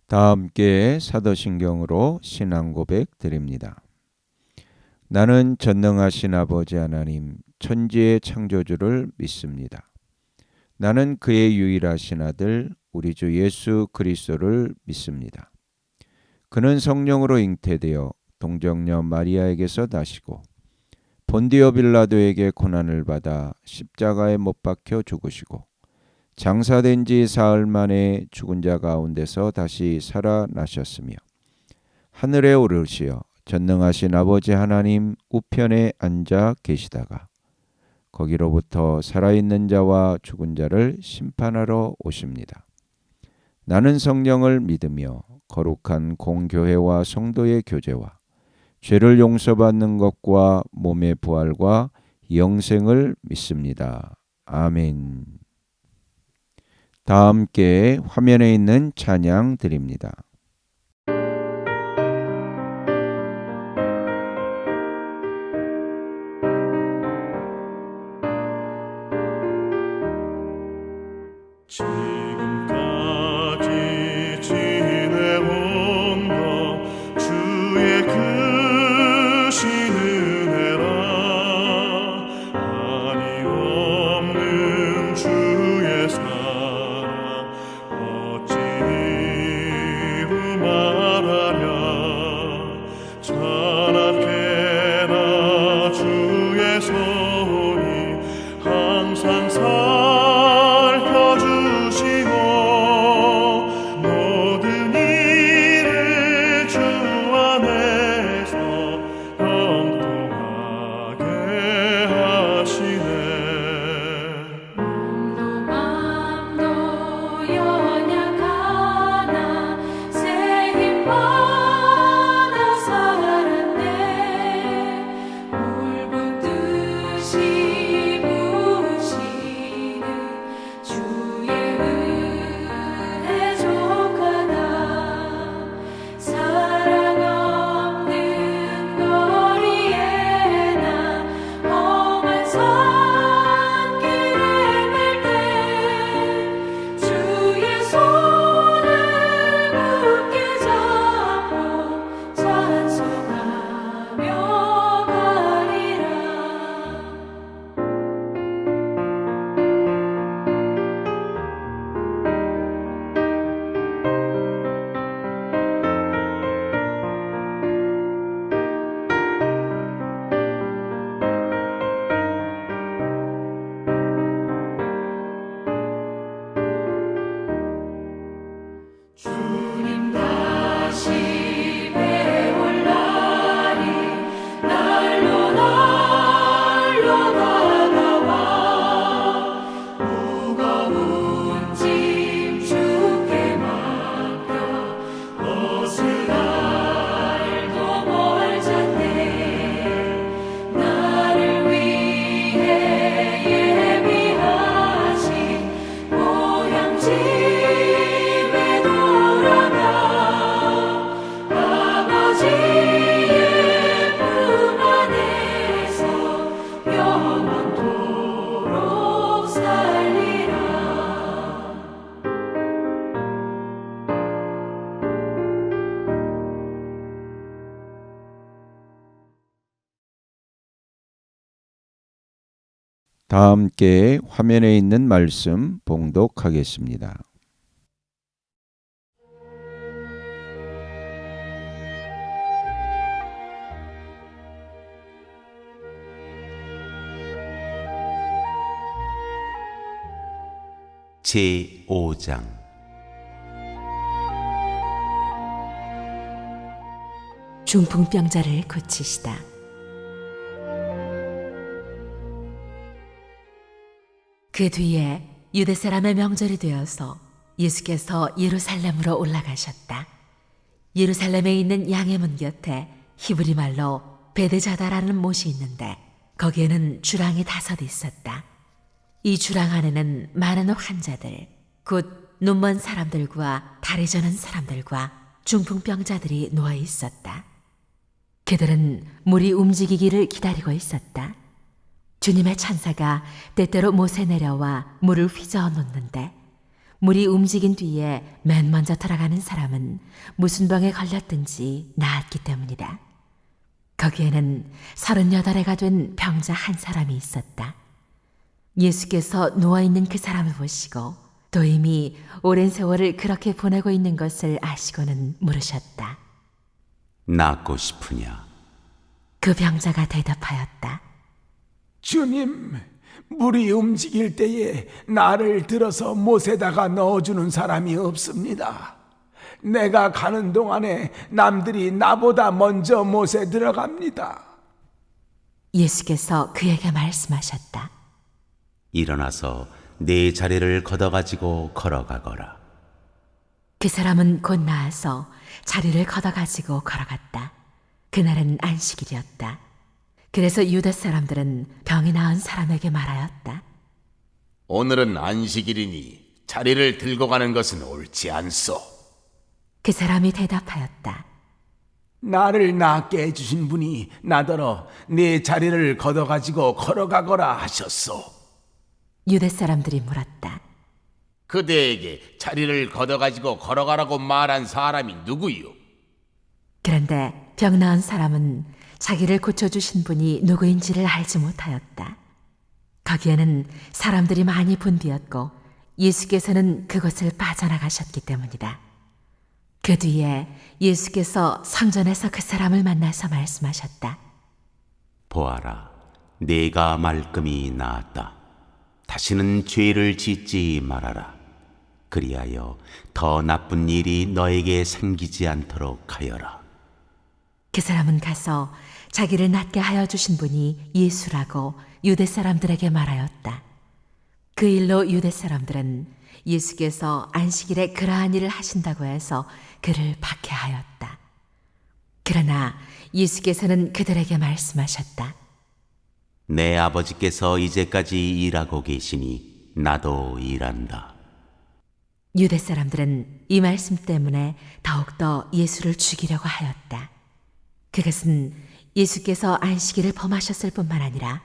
다 함께 사도신경으로 신앙 고백 드립니다. 나는 전능하신 아버지 하나님 천지의 창조주를 믿습니다. 나는 그의 유일하신 아들 우리 주 예수 그리스도를 믿습니다. 그는 성령으로 잉태되어 동정녀 마리아에게서 나시고 본디오 빌라도에게 고난을 받아 십자가에 못 박혀 죽으시고 장사된 지 사흘 만에 죽은 자 가운데서 다시 살아나셨으며 하늘에 오르시어 전능하신 아버지 하나님 우편에 앉아 계시다가 거기로부터 살아있는 자와 죽은 자를 심판하러 오십니다. 나는 성령을 믿으며 거룩한 공교회와 성도의 교제와 죄를 용서받는 것과 몸의 부활과 영생을 믿습니다. 아멘. 다 함께 화면에 있는 찬양 드립니다. 지금까지 지내온 것 주의 크신 은혜라. 한이 없는 주의 사랑 어찌 이루 말하랴. 찬악해라 주의 손이 항상 다 함께 화면에 있는 말씀 봉독하겠습니다. 제5장 중풍병자를 고치시다. 그 뒤에 유대 사람의 명절이 되어서 예수께서 예루살렘으로 올라가셨다. 예루살렘에 있는 양의 문 곁에 히브리 말로 베데자다라는 못이 있는데 거기에는 주랑이 5 있었다. 이 주랑 안에는 많은 환자들, 곧 눈먼 사람들과 다리 저는 사람들과 중풍병자들이 누워 있었다. 그들은 물이 움직이기를 기다리고 있었다. 주님의 천사가 때때로 못에 내려와 물을 휘저어 놓는데 물이 움직인 뒤에 맨 먼저 들어가는 사람은 무슨 병에 걸렸든지 나았기 때문이다. 거기에는 38해가 된 병자 한 사람이 있었다. 예수께서 누워있는 그 사람을 보시고 또 이미 오랜 세월을 그렇게 보내고 있는 것을 아시고는 물으셨다. 낫고 싶으냐? 그 병자가 대답하였다. 주님, 물이 움직일 때에 나를 들어서 못에다가 넣어주는 사람이 없습니다. 내가 가는 동안에 남들이 나보다 먼저 못에 들어갑니다. 예수께서 그에게 말씀하셨다. 일어나서 네 자리를 걷어가지고 걸어가거라. 그 사람은 곧 나아서 자리를 걷어가지고 걸어갔다. 그날은 안식일이었다. 그래서 유다 사람들은 병이 나은 사람에게 말하였다. 오늘은 안식일이니 자리를 들고 가는 것은 옳지 않소. 그 사람이 대답하였다. 나를 낫게 해주신 분이 나더러 네 자리를 걷어가지고 걸어가거라 하셨소. 유대 사람들이 물었다. 그대에게 자리를 걷어가지고 걸어가라고 말한 사람이 누구요? 그런데 병 나은 사람은 자기를 고쳐주신 분이 누구인지를 알지 못하였다. 거기에는 사람들이 많이 분비었고 예수께서는 그곳을 빠져나가셨기 때문이다. 그 뒤에 예수께서 성전에서 그 사람을 만나서 말씀하셨다. 보아라, 네가 말끔히 나았다. 다시는 죄를 짓지 말아라. 그리하여 더 나쁜 일이 너에게 생기지 않도록 하여라. 그 사람은 가서 자기를 낫게 하여 주신 분이 예수라고 유대 사람들에게 말하였다. 그 일로 유대 사람들은 예수께서 안식일에 그러한 일을 하신다고 해서 그를 박해하였다. 그러나 예수께서는 그들에게 말씀하셨다. 내 아버지께서 이제까지 일하고 계시니 나도 일한다. 유대 사람들은 이 말씀 때문에 더욱더 예수를 죽이려고 하였다. 그것은 예수께서 안식일을 범하셨을 뿐만 아니라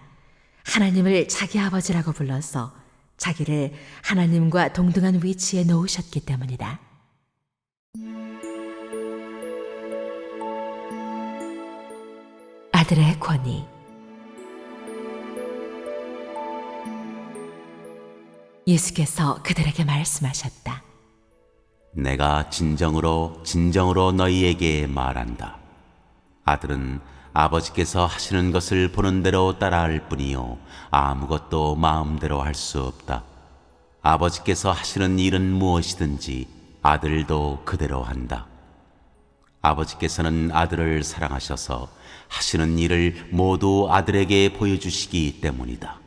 하나님을 자기 아버지라고 불러서 자기를 하나님과 동등한 위치에 놓으셨기 때문이다. 아들의 권위. 예수께서 그들에게 말씀하셨다. 내가 진정으로 너희에게 말한다. 아들은 아버지께서 하시는 것을 보는 대로 따라할 뿐이요 아무것도 마음대로 할 수 없다. 아버지께서 하시는 일은 무엇이든지 아들도 그대로 한다. 아버지께서는 아들을 사랑하셔서 하시는 일을 모두 아들에게 보여주시기 때문이다.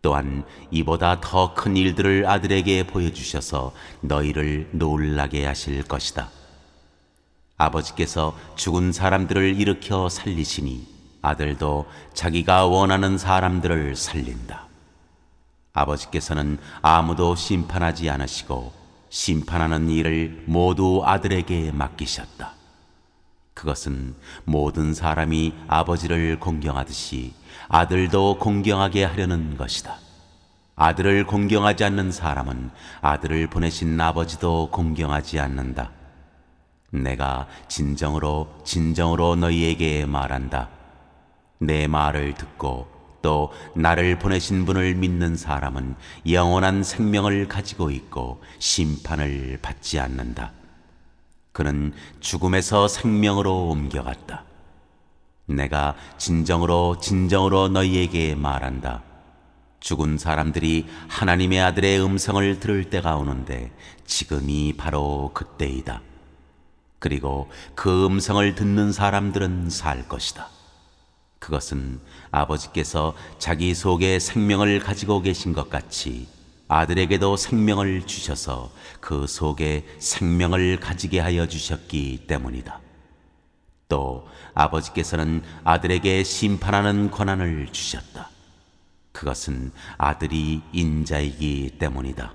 또한 이보다 더 큰 일들을 아들에게 보여주셔서 너희를 놀라게 하실 것이다. 아버지께서 죽은 사람들을 일으켜 살리시니 아들도 자기가 원하는 사람들을 살린다. 아버지께서는 아무도 심판하지 않으시고 심판하는 일을 모두 아들에게 맡기셨다. 그것은 모든 사람이 아버지를 공경하듯이 아들도 공경하게 하려는 것이다. 아들을 공경하지 않는 사람은 아들을 보내신 아버지도 공경하지 않는다. 내가 진정으로 너희에게 말한다. 내 말을 듣고 또 나를 보내신 분을 믿는 사람은 영원한 생명을 가지고 있고 심판을 받지 않는다. 그는 죽음에서 생명으로 옮겨갔다. 내가 진정으로 너희에게 말한다. 죽은 사람들이 하나님의 아들의 음성을 들을 때가 오는데 지금이 바로 그때이다. 그리고 그 음성을 듣는 사람들은 살 것이다. 그것은 아버지께서 자기 속에 생명을 가지고 계신 것 같이 아들에게도 생명을 주셔서 그 속에 생명을 가지게 하여 주셨기 때문이다. 또 아버지께서는 아들에게 심판하는 권한을 주셨다. 그것은 아들이 인자이기 때문이다.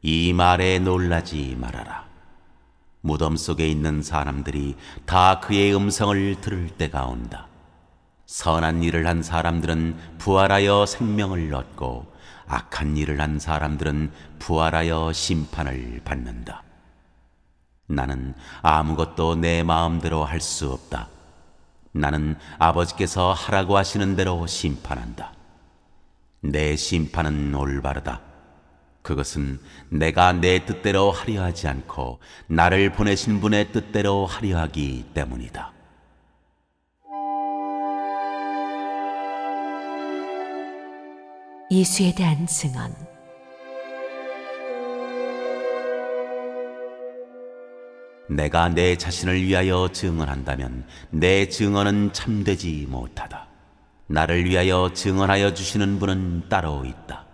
이 말에 놀라지 말아라. 무덤 속에 있는 사람들이 다 그의 음성을 들을 때가 온다. 선한 일을 한 사람들은 부활하여 생명을 얻고 악한 일을 한 사람들은 부활하여 심판을 받는다. 나는 아무것도 내 마음대로 할 수 없다. 나는 아버지께서 하라고 하시는 대로 심판한다. 내 심판은 올바르다. 그것은 내가 내 뜻대로 하려 하지 않고 나를 보내신 분의 뜻대로 하려 하기 때문이다. 예수에 대한 증언. 내가 내 자신을 위하여 증언한다면 내 증언은 참되지 못하다. 나를 위하여 증언하여 주시는 분은 따로 있다.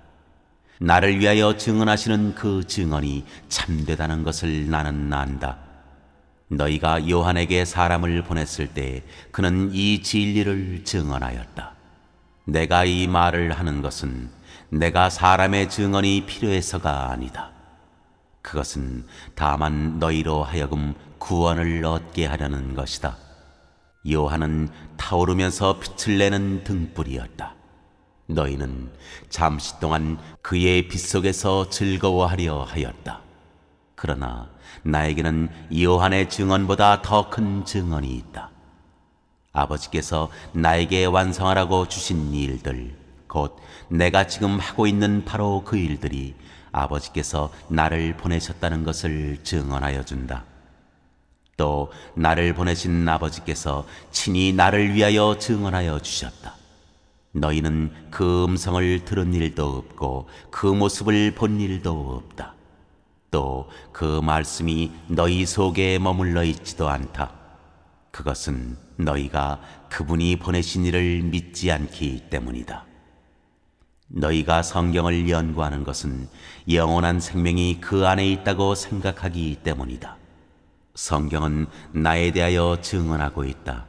나를 위하여 증언하시는 그 증언이 참되다는 것을 나는 안다. 너희가 요한에게 사람을 보냈을 때 그는 이 진리를 증언하였다. 내가 이 말을 하는 것은 내가 사람의 증언이 필요해서가 아니다. 그것은 다만 너희로 하여금 구원을 얻게 하려는 것이다. 요한은 타오르면서 빛을 내는 등불이었다. 너희는 잠시 동안 그의 빛 속에서 즐거워하려 하였다. 그러나 나에게는 요한의 증언보다 더 큰 증언이 있다. 아버지께서 나에게 완성하라고 주신 일들, 곧 내가 지금 하고 있는 바로 그 일들이 아버지께서 나를 보내셨다는 것을 증언하여 준다. 또 나를 보내신 아버지께서 친히 나를 위하여 증언하여 주셨다. 너희는 그 음성을 들은 일도 없고 그 모습을 본 일도 없다. 또 그 말씀이 너희 속에 머물러 있지도 않다. 그것은 너희가 그분이 보내신 이를 믿지 않기 때문이다. 너희가 성경을 연구하는 것은 영원한 생명이 그 안에 있다고 생각하기 때문이다. 성경은 나에 대하여 증언하고 있다.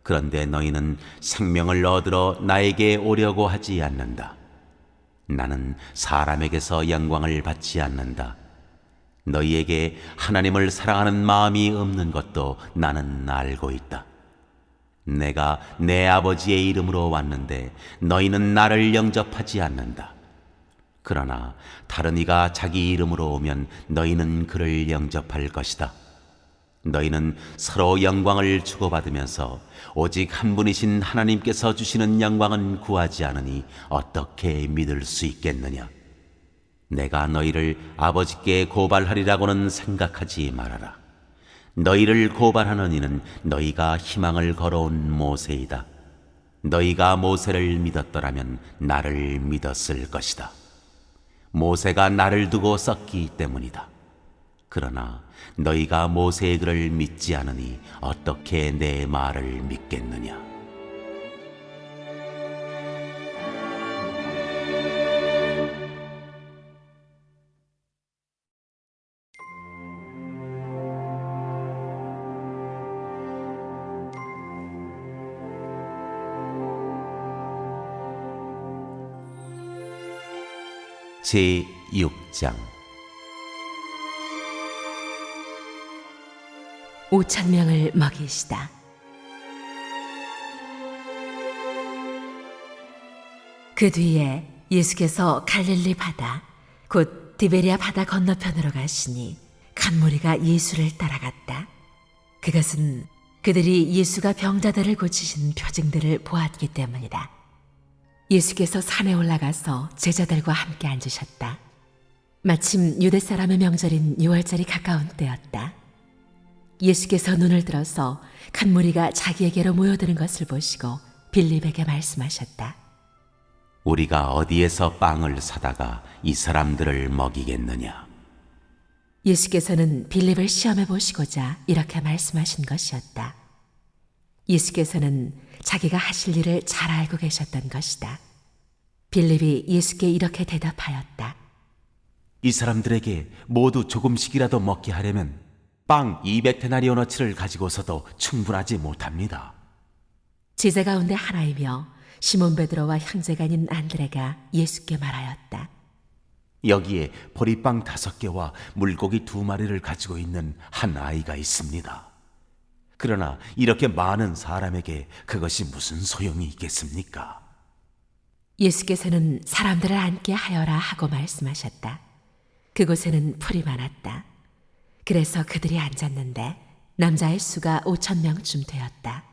그런데 너희는 생명을 얻으러 나에게 오려고 하지 않는다. 나는 사람에게서 영광을 받지 않는다. 너희에게 하나님을 사랑하는 마음이 없는 것도 나는 알고 있다. 내가 내 아버지의 이름으로 왔는데 너희는 나를 영접하지 않는다. 그러나 다른 이가 자기 이름으로 오면 너희는 그를 영접할 것이다. 너희는 서로 영광을 주고받으면서 오직 한 분이신 하나님께서 주시는 영광은 구하지 않으니 어떻게 믿을 수 있겠느냐? 내가 너희를 아버지께 고발하리라고는 생각하지 말아라. 너희를 고발하는 이는 너희가 희망을 걸어온 모세이다. 너희가 모세를 믿었더라면 나를 믿었을 것이다. 모세가 나를 두고 썼기 때문이다. 그러나 너희가 모세의 글을 믿지 않으니 어떻게 내 말을 믿겠느냐? 제6장 5,000명을 먹이시다. 그 뒤에 예수께서 갈릴리 바다 곧 디베리아 바다 건너편으로 가시니 간 무리가 예수를 따라갔다. 그것은 그들이 예수가 병자들을 고치신 표징들을 보았기 때문이다. 예수께서 산에 올라가서 제자들과 함께 앉으셨다. 마침 유대 사람의 명절인 6월절이 가까운 때였다. 예수께서 눈을 들어서 간 무리가 자기에게로 모여드는 것을 보시고 빌립에게 말씀하셨다. 우리가 어디에서 빵을 사다가 이 사람들을 먹이겠느냐? 예수께서는 빌립을 시험해 보시고자 이렇게 말씀하신 것이었다. 예수께서는 자기가 하실 일을 잘 알고 계셨던 것이다. 빌립이 예수께 이렇게 대답하였다. 이 사람들에게 모두 조금씩이라도 먹게 하려면 빵 200데나리오너치를 가지고서도 충분하지 못합니다. 제자 가운데 하나이며 시몬 베드로와 형제가 아닌 안드레가 예수께 말하였다. 여기에 보리빵 5개와 물고기 2마리를 가지고 있는 한 아이가 있습니다. 그러나 이렇게 많은 사람에게 그것이 무슨 소용이 있겠습니까? 예수께서는 사람들을 앉게 하여라 하고 말씀하셨다. 그곳에는 풀이 많았다. 그래서 그들이 앉았는데 남자의 수가 5,000명쯤 되었다.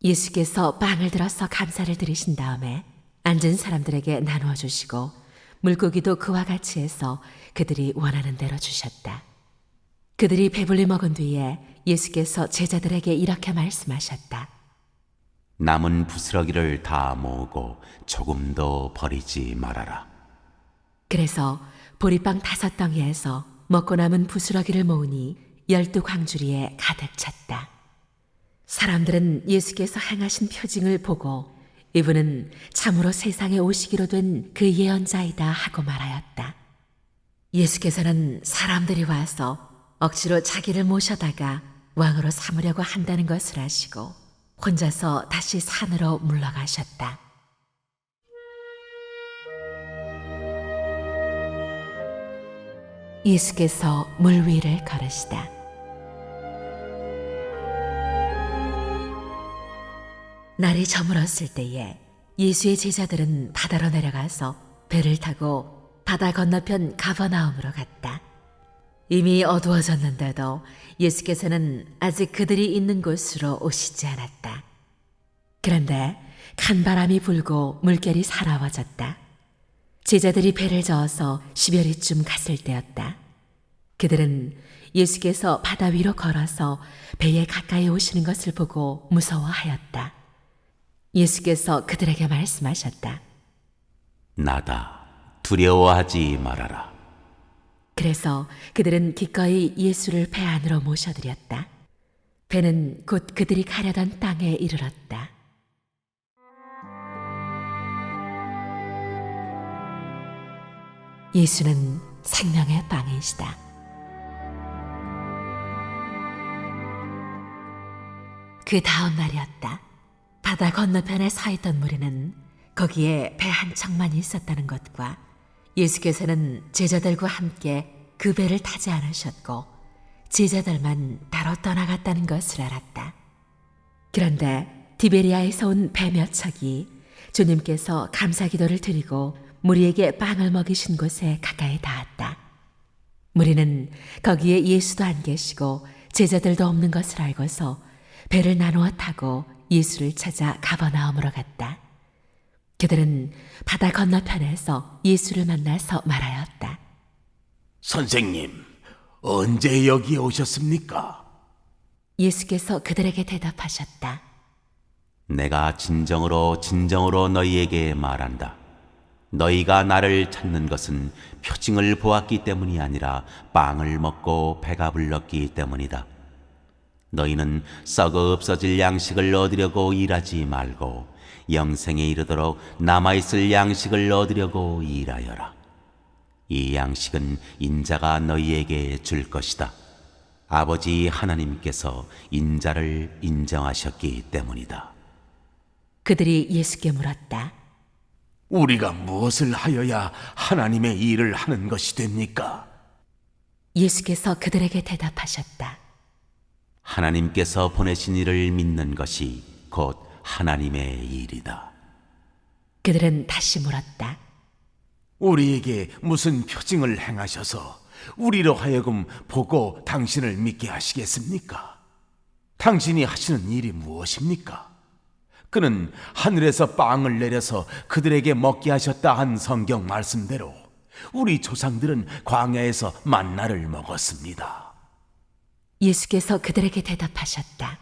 예수께서 빵을 들어서 감사를 드리신 다음에 앉은 사람들에게 나누어 주시고 물고기도 그와 같이 해서 그들이 원하는 대로 주셨다. 그들이 배불리 먹은 뒤에 예수께서 제자들에게 이렇게 말씀하셨다. 남은 부스러기를 다 모으고 조금도 버리지 말아라. 그래서 보리빵 5덩이에서 먹고 남은 부스러기를 모으니 12광주리에 가득 찼다. 사람들은 예수께서 행하신 표징을 보고 이분은 참으로 세상에 오시기로 된 그 예언자이다 하고 말하였다. 예수께서는 사람들이 와서 억지로 자기를 모셔다가 왕으로 삼으려고 한다는 것을 아시고 혼자서 다시 산으로 물러가셨다. 예수께서 물 위를 걸으시다. 날이 저물었을 때에 예수의 제자들은 바다로 내려가서 배를 타고 바다 건너편 가버나움으로 갔다. 이미 어두워졌는데도 예수께서는 아직 그들이 있는 곳으로 오시지 않았다. 그런데 큰 바람이 불고 물결이 사나워졌다. 제자들이 배를 저어서 10여리쯤 갔을 때였다. 그들은 예수께서 바다 위로 걸어서 배에 가까이 오시는 것을 보고 무서워하였다. 예수께서 그들에게 말씀하셨다. 나다. 두려워하지 말아라. 그래서 그들은 기꺼이 예수를 배 안으로 모셔들였다. 배는 곧 그들이 가려던 땅에 이르렀다. 예수는 생명의 빵이시다. 그 다음 날이었다. 바다 건너편에 서 있던 무리는 거기에 배 한 척만 있었다는 것과 예수께서는 제자들과 함께 그 배를 타지 않으셨고 제자들만 따로 떠나갔다는 것을 알았다. 그런데 디베리아에서 온 배 몇 척이 주님께서 감사기도를 드리고 무리에게 빵을 먹이신 곳에 가까이 닿았다. 무리는 거기에 예수도 안 계시고 제자들도 없는 것을 알고서 배를 나누어 타고 예수를 찾아 가버나움으로 갔다. 그들은 바다 건너편에서 예수를 만나서 말하였다. 선생님, 언제 여기에 오셨습니까? 예수께서 그들에게 대답하셨다. 내가 진정으로 너희에게 말한다. 너희가 나를 찾는 것은 표징을 보았기 때문이 아니라 빵을 먹고 배가 불렀기 때문이다. 너희는 썩어 없어질 양식을 얻으려고 일하지 말고 영생에 이르도록 남아있을 양식을 얻으려고 일하여라. 이 양식은 인자가 너희에게 줄 것이다. 아버지 하나님께서 인자를 인정하셨기 때문이다. 그들이 예수께 물었다. 우리가 무엇을 하여야 하나님의 일을 하는 것이 됩니까? 예수께서 그들에게 대답하셨다. 하나님께서 보내신 이를 믿는 것이 곧 하나님의 일이다. 그들은 다시 물었다. 우리에게 무슨 표징을 행하셔서 우리로 하여금 보고 당신을 믿게 하시겠습니까? 당신이 하시는 일이 무엇입니까? 그는 하늘에서 빵을 내려서 그들에게 먹게 하셨다 한 성경 말씀대로 우리 조상들은 광야에서 만나를 먹었습니다. 예수께서 그들에게 대답하셨다.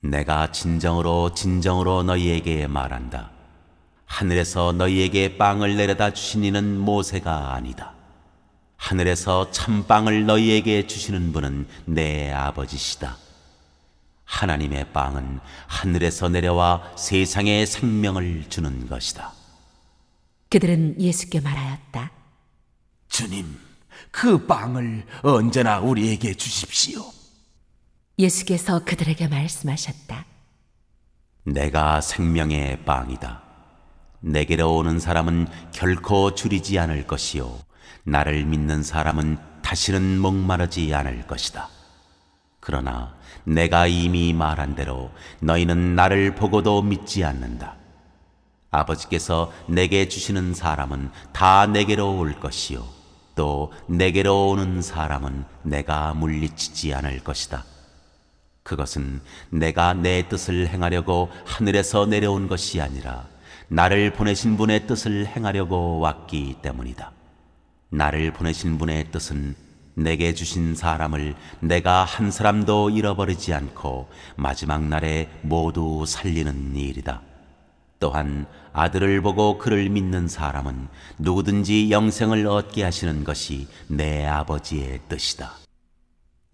내가 진정으로 너희에게 말한다. 하늘에서 너희에게 빵을 내려다 주신 이는 모세가 아니다. 하늘에서 참빵을 너희에게 주시는 분은 내 아버지시다. 하나님의 빵은 하늘에서 내려와 세상에 생명을 주는 것이다. 그들은 예수께 말하였다. 주님, 그 빵을 언제나 우리에게 주십시오. 예수께서 그들에게 말씀하셨다. 내가 생명의 빵이다. 내게로 오는 사람은 결코 줄이지 않을 것이요 나를 믿는 사람은 다시는 목마르지 않을 것이다. 그러나 내가 이미 말한 대로 너희는 나를 보고도 믿지 않는다. 아버지께서 내게 주시는 사람은 다 내게로 올 것이요 또 내게로 오는 사람은 내가 물리치지 않을 것이다. 그것은 내가 내 뜻을 행하려고 하늘에서 내려온 것이 아니라 나를 보내신 분의 뜻을 행하려고 왔기 때문이다. 나를 보내신 분의 뜻은 내게 주신 사람을 내가 한 사람도 잃어버리지 않고 마지막 날에 모두 살리는 일이다. 또한 아들을 보고 그를 믿는 사람은 누구든지 영생을 얻게 하시는 것이 내 아버지의 뜻이다.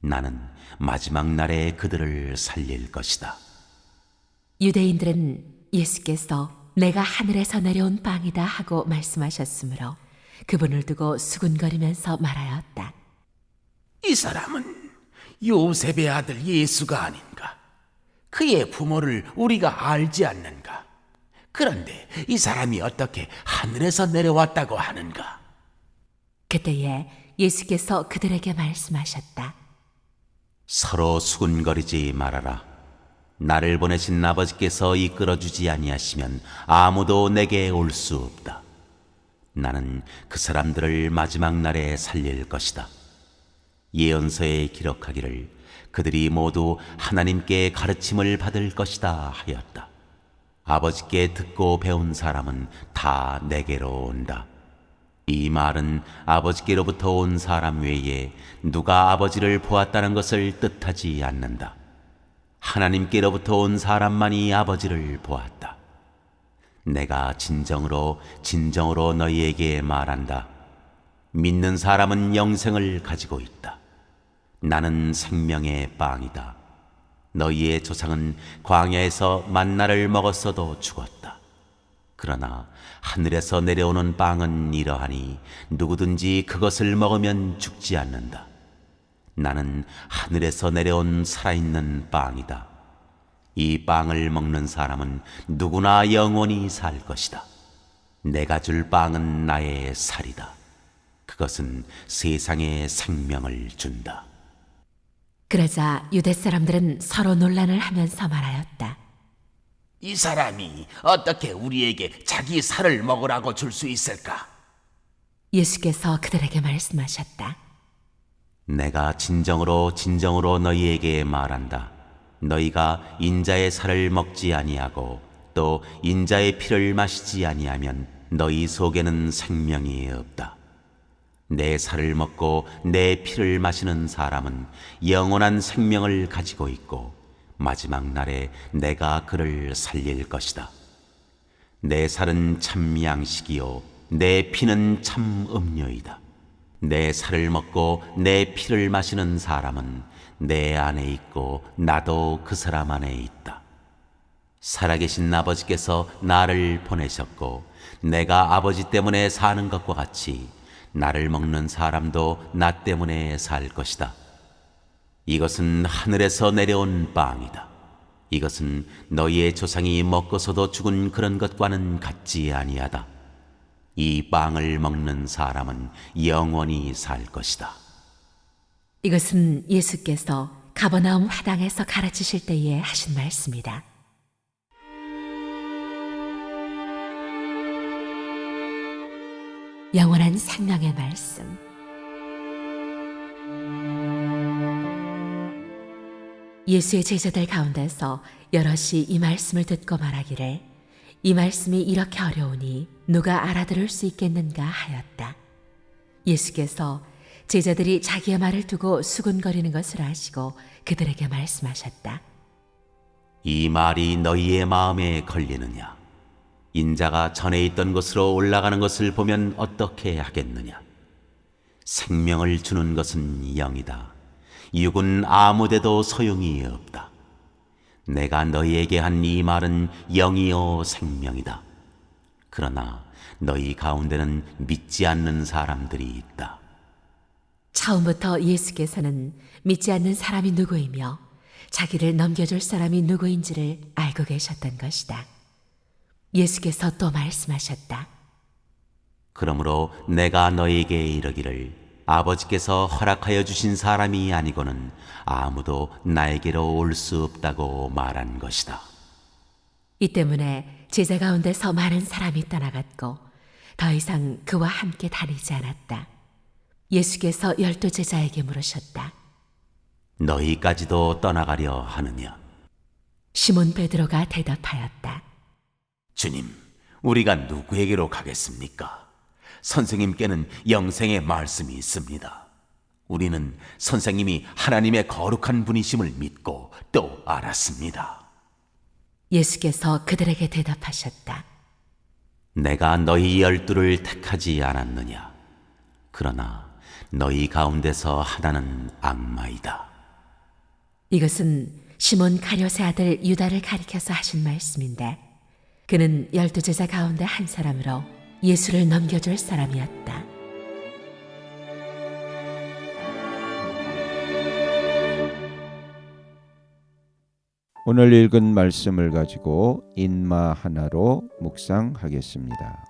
나는 마지막 날에 그들을 살릴 것이다. 유대인들은 예수께서 내가 하늘에서 내려온 빵이다 하고 말씀하셨으므로 그분을 두고 수군거리면서 말하였다. 이 사람은 요셉의 아들 예수가 아닌가? 그의 부모를 우리가 알지 않는가? 그런데 이 사람이 어떻게 하늘에서 내려왔다고 하는가? 그때에 예수께서 그들에게 말씀하셨다. 서로 수군거리지 말아라. 나를 보내신 아버지께서 이끌어주지 아니하시면 아무도 내게 올 수 없다. 나는 그 사람들을 마지막 날에 살릴 것이다. 예언서에 기록하기를 그들이 모두 하나님께 가르침을 받을 것이다 하였다. 아버지께 듣고 배운 사람은 다 내게로 온다. 이 말은 아버지께로부터 온 사람 외에 누가 아버지를 보았다는 것을 뜻하지 않는다. 하나님께로부터 온 사람만이 아버지를 보았다. 내가 진정으로 너희에게 말한다. 믿는 사람은 영생을 가지고 있다. 나는 생명의 빵이다. 너희의 조상은 광야에서 만나를 먹었어도 죽었다. 그러나 하늘에서 내려오는 빵은 이러하니 누구든지 그것을 먹으면 죽지 않는다. 나는 하늘에서 내려온 살아있는 빵이다. 이 빵을 먹는 사람은 누구나 영원히 살 것이다. 내가 줄 빵은 나의 살이다. 그것은 세상에 생명을 준다. 그러자 유대 사람들은 서로 논란을 하면서 말하였다. 이 사람이 어떻게 우리에게 자기 살을 먹으라고 줄 수 있을까? 예수께서 그들에게 말씀하셨다. 내가 진정으로 너희에게 말한다. 너희가 인자의 살을 먹지 아니하고 또 인자의 피를 마시지 아니하면 너희 속에는 생명이 없다. 내 살을 먹고 내 피를 마시는 사람은 영원한 생명을 가지고 있고 마지막 날에 내가 그를 살릴 것이다. 내 살은 참 양식이요 내 피는 참 음료이다. 내 살을 먹고 내 피를 마시는 사람은 내 안에 있고 나도 그 사람 안에 있다. 살아계신 아버지께서 나를 보내셨고 내가 아버지 때문에 사는 것과 같이 나를 먹는 사람도 나 때문에 살 것이다. 이것은 하늘에서 내려온 빵이다. 이것은 너희의 조상이 먹고서도 죽은 그런 것과는 같지 아니하다. 이 빵을 먹는 사람은 영원히 살 것이다. 이것은 예수께서 가버나움 화당에서 가르치실 때에 하신 말씀이다. 영원한 생명의 말씀. 예수의 제자들 가운데서 여럿이 이 말씀을 듣고 말하기를 이 말씀이 이렇게 어려우니 누가 알아들을 수 있겠는가 하였다. 예수께서 제자들이 자기의 말을 두고 수군거리는 것을 아시고 그들에게 말씀하셨다. 이 말이 너희의 마음에 걸리느냐? 인자가 전에 있던 곳으로 올라가는 것을 보면 어떻게 하겠느냐? 생명을 주는 것은 영이다. 육은 아무데도 소용이 없다. 내가 너희에게 한 이 말은 영이요 생명이다. 그러나 너희 가운데는 믿지 않는 사람들이 있다. 처음부터 예수께서는 믿지 않는 사람이 누구이며 자기를 넘겨줄 사람이 누구인지를 알고 계셨던 것이다. 예수께서 또 말씀하셨다. 그러므로 내가 너희에게 이르기를 아버지께서 허락하여 주신 사람이 아니고는 아무도 나에게로 올 수 없다고 말한 것이다. 이 때문에 제자 가운데서 많은 사람이 떠나갔고 더 이상 그와 함께 다니지 않았다. 예수께서 12 제자에게 물으셨다. 너희까지도 떠나가려 하느냐? 시몬 베드로가 대답하였다. 주님, 우리가 누구에게로 가겠습니까? 선생님께는 영생의 말씀이 있습니다. 우리는 선생님이 하나님의 거룩한 분이심을 믿고 또 알았습니다. 예수께서 그들에게 대답하셨다. 내가 너희 12를 택하지 않았느냐? 그러나 너희 가운데서 하나는 악마이다. 이것은 시몬 가룟의 아들 유다를 가리켜서 하신 말씀인데 그는 12 제자 가운데 한 사람으로 예수를 넘겨줄 사람이었다. 오늘 읽은 말씀을 가지고 인마 하나로 묵상하겠습니다.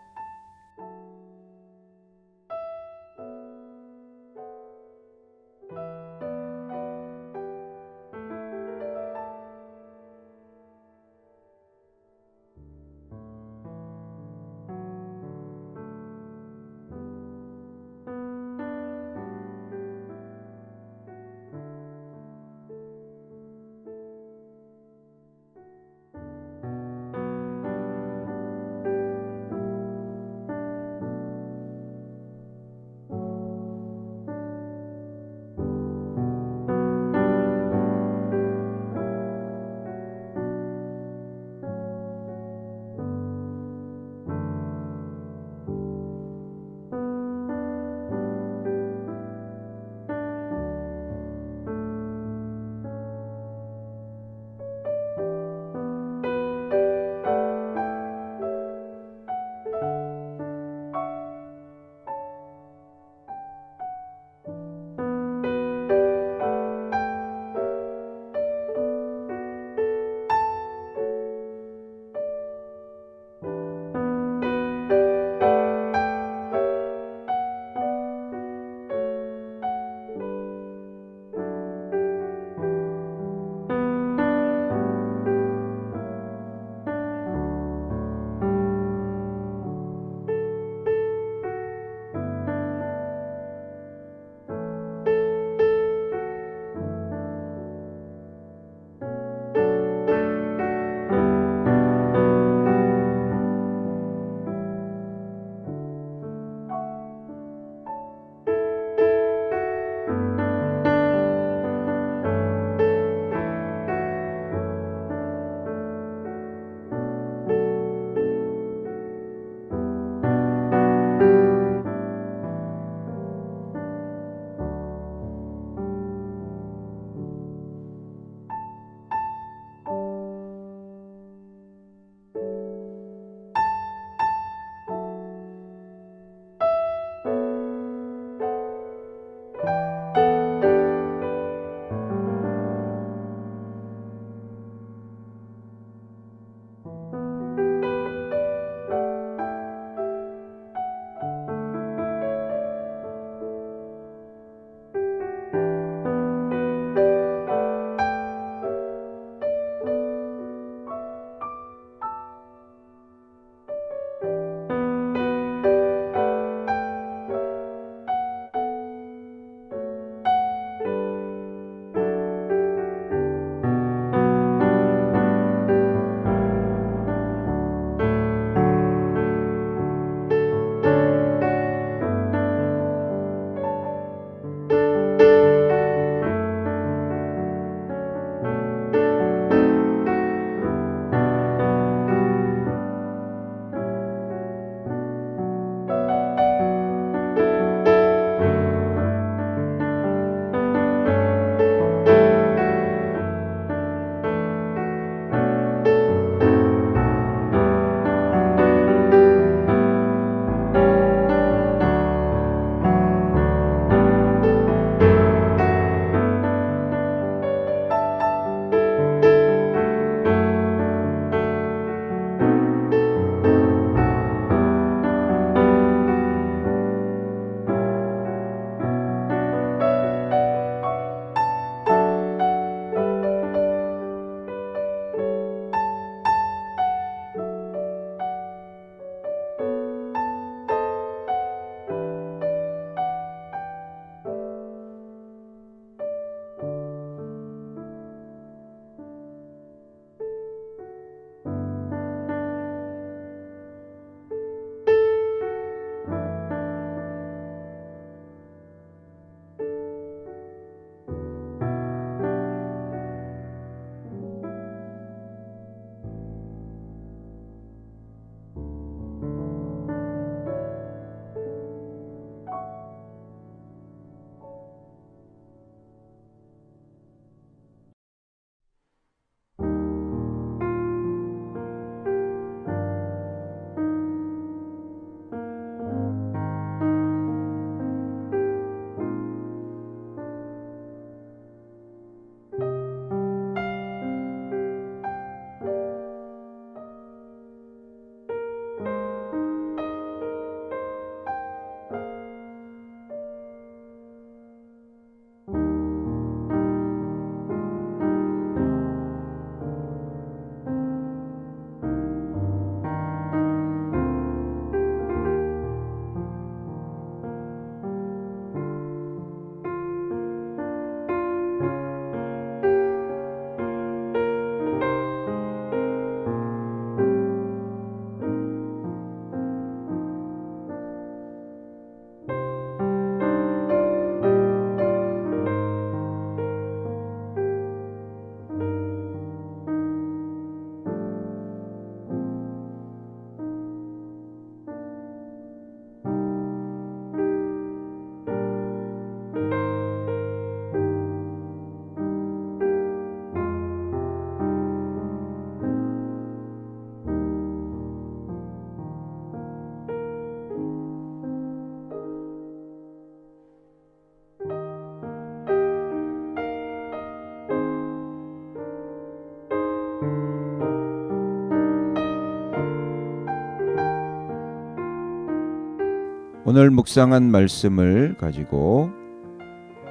오늘 묵상한 말씀을 가지고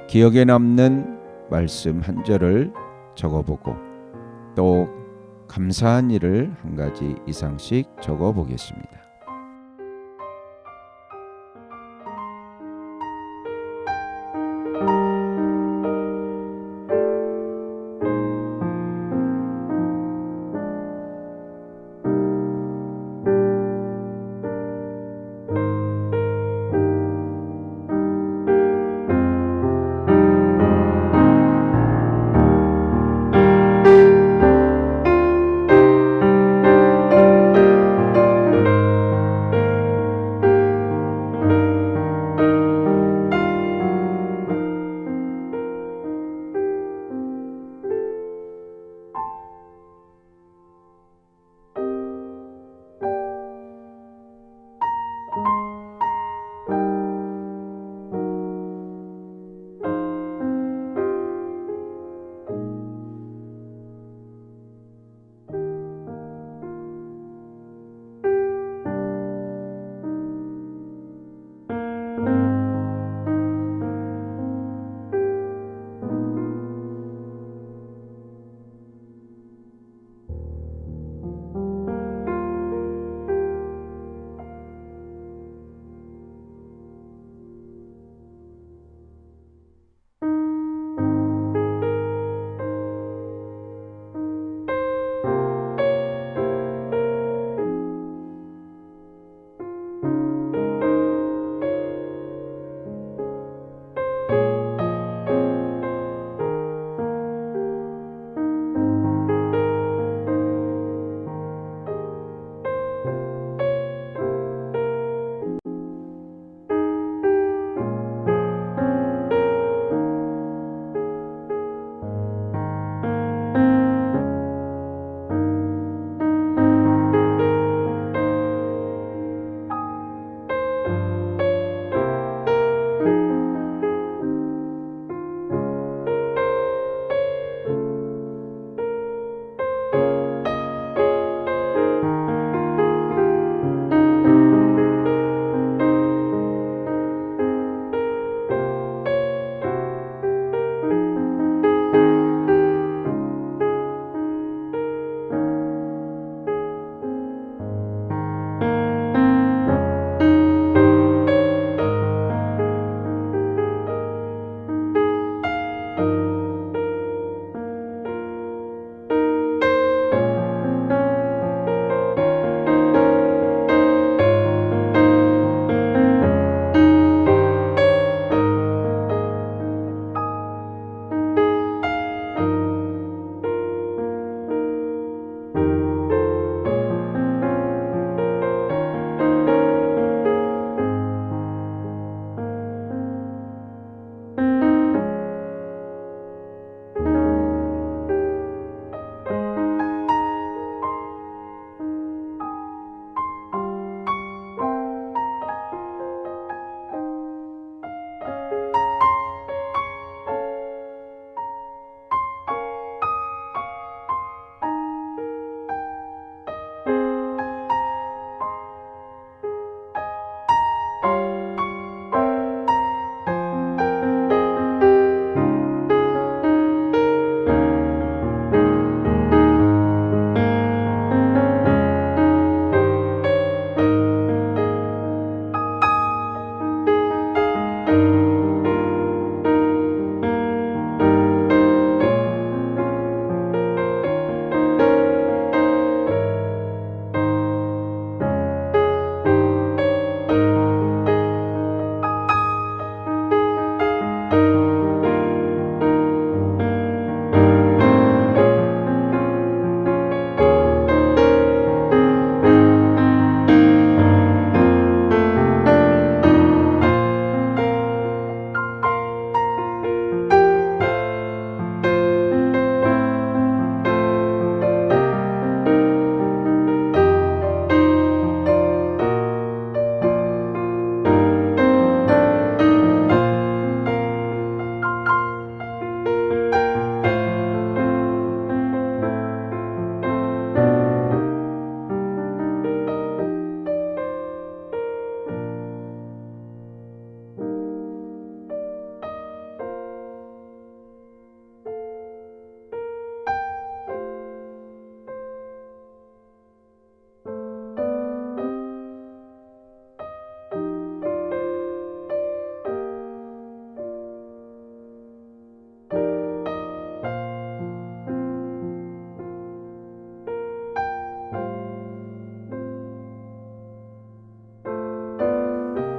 기억에 남는 말씀 한 절을 적어보고 또 감사한 일을 한 가지 이상씩 적어보겠습니다.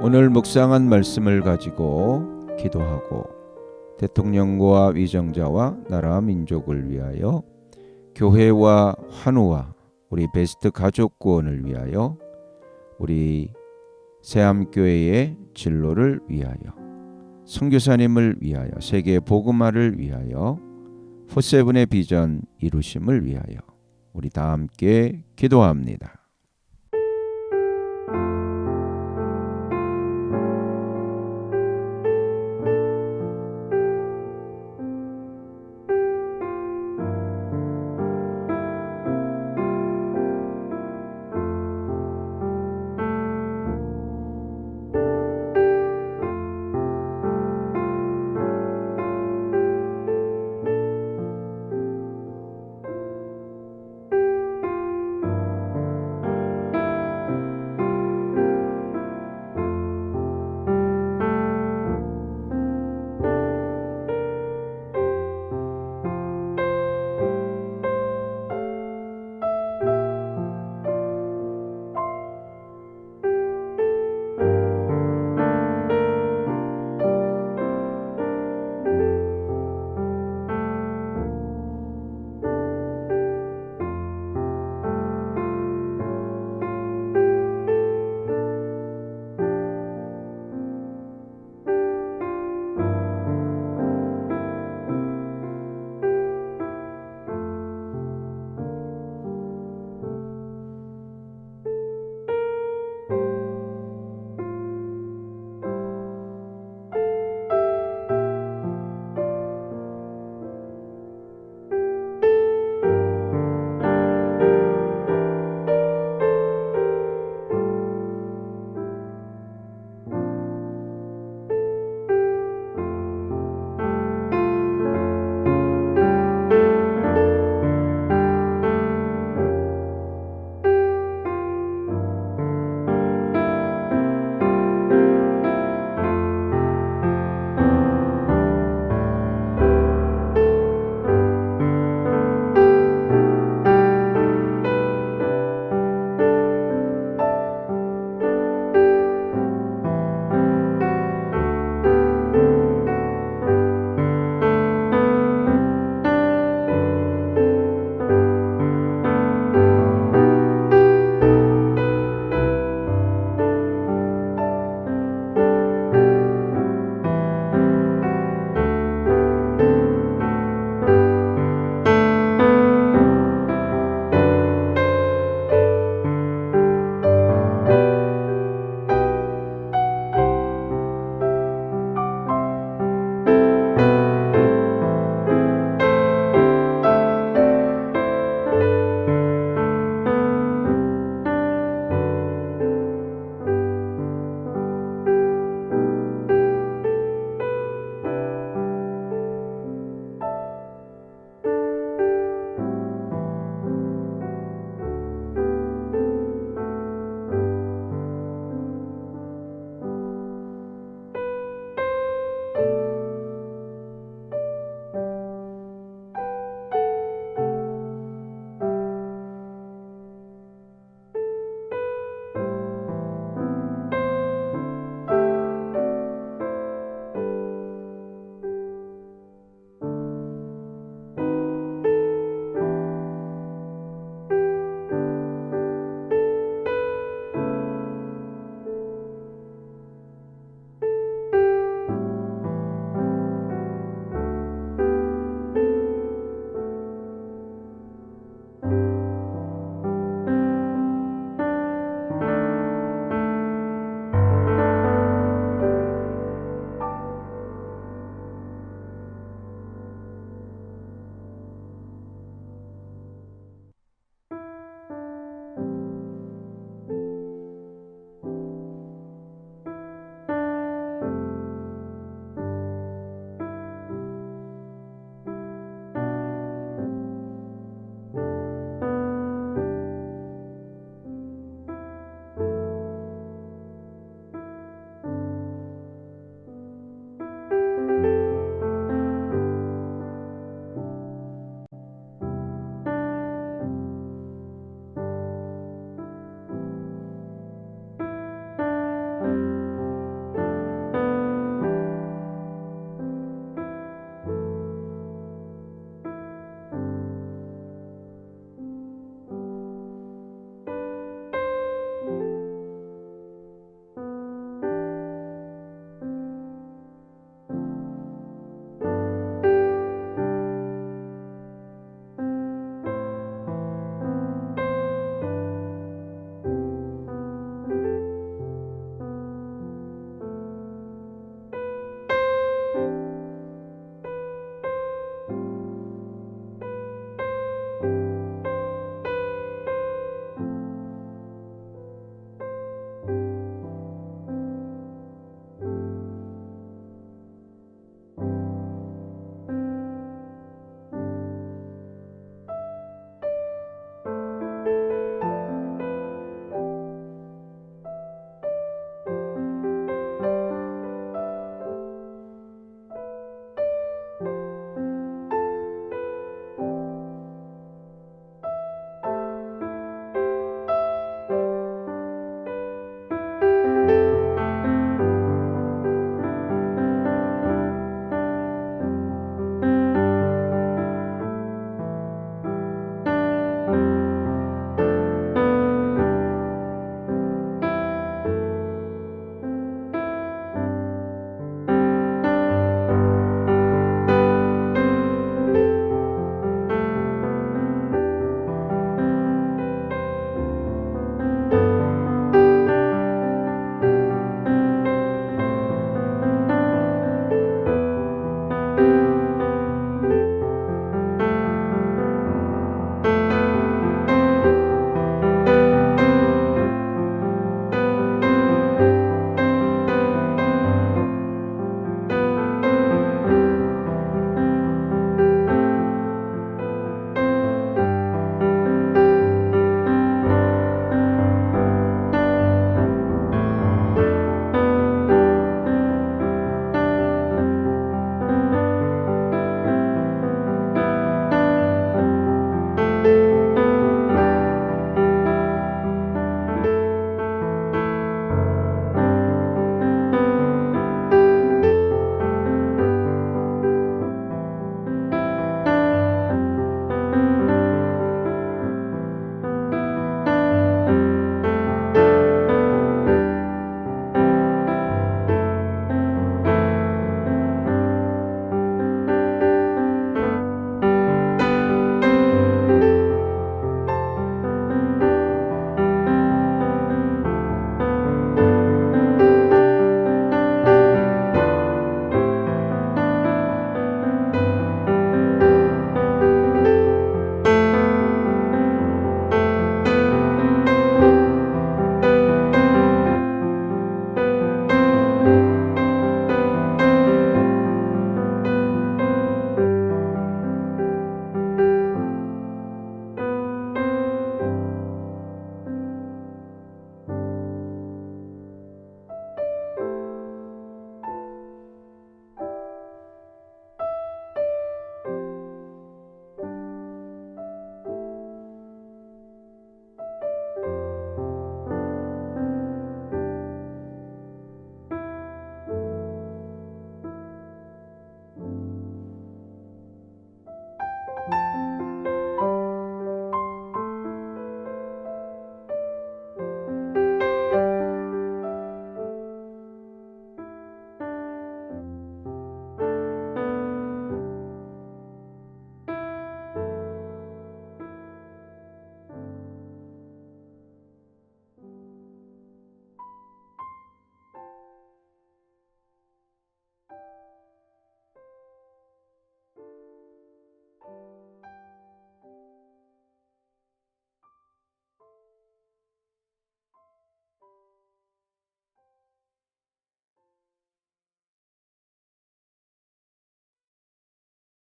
오늘 묵상한 말씀을 가지고 기도하고 대통령과 위정자와 나라 민족을 위하여 교회와 환우와 우리 베스트 가족 구원을 위하여 우리 새암교회의 진로를 위하여 선교사님을 위하여 세계 복음화를 위하여 포세븐의 비전 이루심을 위하여 우리 다 함께 기도합니다.